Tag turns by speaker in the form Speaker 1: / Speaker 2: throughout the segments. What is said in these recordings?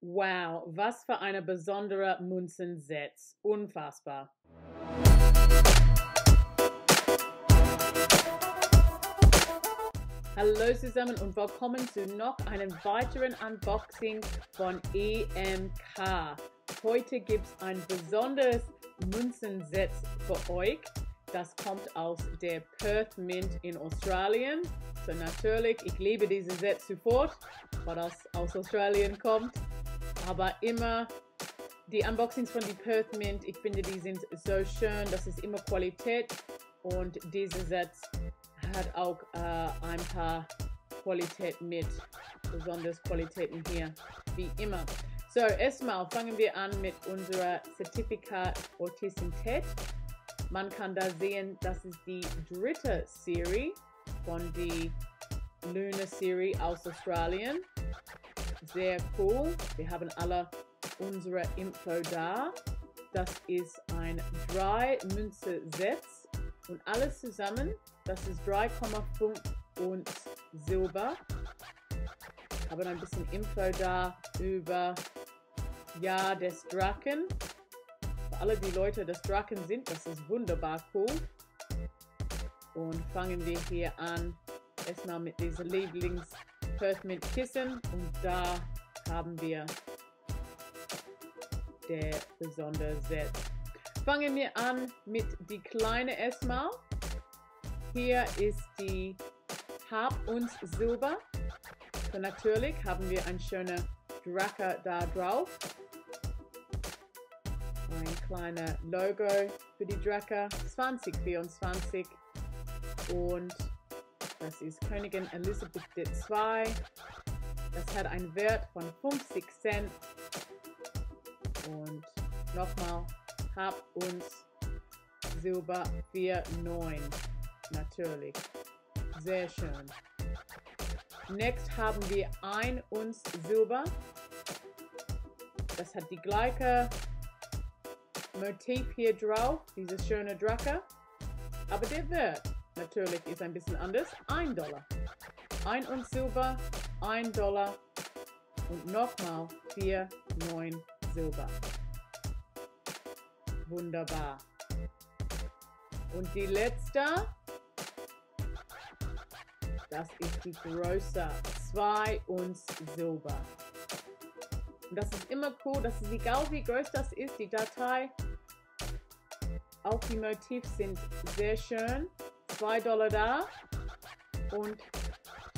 Speaker 1: Wow, was für eine besondere Münzensatz. Unfassbar. Hallo zusammen und willkommen zu noch einem weiteren Unboxing von EMK. Heute gibt es ein besonderes Münzensatz für euch. Das kommt aus der Perth Mint in Australien. So natürlich, ich liebe diese Satz sofort, weil das aus Australien kommt. Aber immer die Unboxings von der Perth Mint, ich finde, die sind so schön. Das ist immer Qualität. Und dieser Satz hat auch ein paar Qualitäten mit, besonders Qualitäten hier, wie immer. So, erstmal fangen wir an mit unserer Zertifikat Authentizität. Man kann da sehen, das ist die 3. Serie von der Lunar Serie aus Australien. Sehr cool. Wir haben alle unsere Info da. Das ist ein 3-Münze-Satz und alles zusammen. Das ist 3,5 und Silber. Wir haben ein bisschen Info da über Jahr des Drachen. Für alle die Leute, die Drachen sind, das ist wunderbar cool. Und fangen wir hier an. Erstmal mit dieser Lieblings-Perth Mint Kissen. Und da haben wir der besondere Satz. Fangen wir an mit die kleine erstmal. Hier ist die Uns Silber. So natürlich haben wir ein schöner Drache da drauf. Ein kleiner Logo für die Drache 2024 und das ist Königin Elisabeth II. Das hat einen Wert von 50 Cent und nochmal uns Silber 4,9. Natürlich. Sehr schön. Next haben wir uns Silber. Das hat die gleiche Motiv hier drauf, dieses schöne Drache. Aber der Wert natürlich ist ein bisschen anders. $1. Uns Silber, $1 und nochmal 4,9 Silber. Wunderbar. Und die letzte. Das ist die große 2 Uns Silber. Und das ist immer cool, das ist egal wie groß das ist, die Datei. Auch die Motive sind sehr schön. $2 da. Und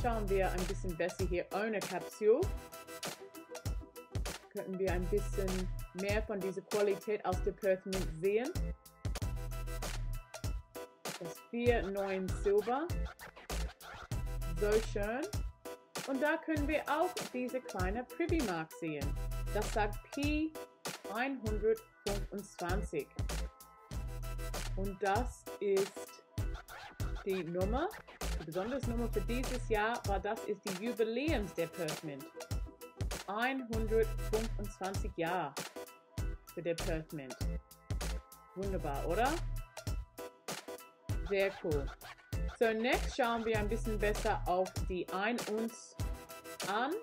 Speaker 1: schauen wir ein bisschen besser hier ohne Kapsel. Könnten wir ein bisschen mehr von dieser Qualität aus der Perth Mint sehen. Das 4,9 Silber. So schön. Und da können wir auch diese kleine Privy-Mark sehen. Das sagt P 125. Und das ist die Nummer. Die besondere Nummer für dieses Jahr war, das ist die Jubiläums der Perth Mint. 125 Jahre für der Perth Mint. Wunderbar, oder? Sehr cool. So, next schauen wir ein bisschen besser auf die 1 Uns an.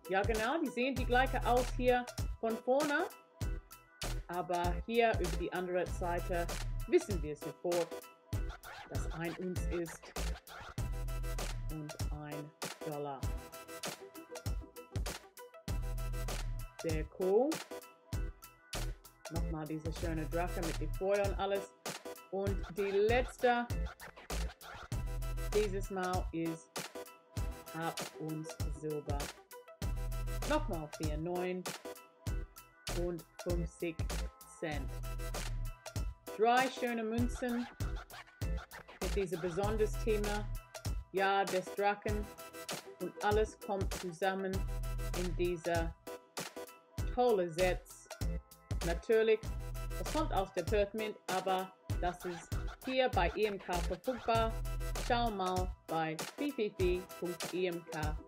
Speaker 1: Ja, genau, die sehen die gleiche aus hier von vorne. Aber hier über die andere Seite wissen wir sofort, dass 1 Uns ist und $1. Sehr cool. Nochmal diese schöne Drache mit dem Feuer und alles. Und die letzte dieses Mal ist Uns Silber. Nochmal 4,9 und 50 Cent. 3 schöne Münzen mit diesem besonderen Thema, Jahr des Drachen. Und alles kommt zusammen in dieser tolle Satz. Natürlich, das kommt aus der Perth Mint, aber das ist hier bei EMK verfügbar. Schau mal bei www.emk.com.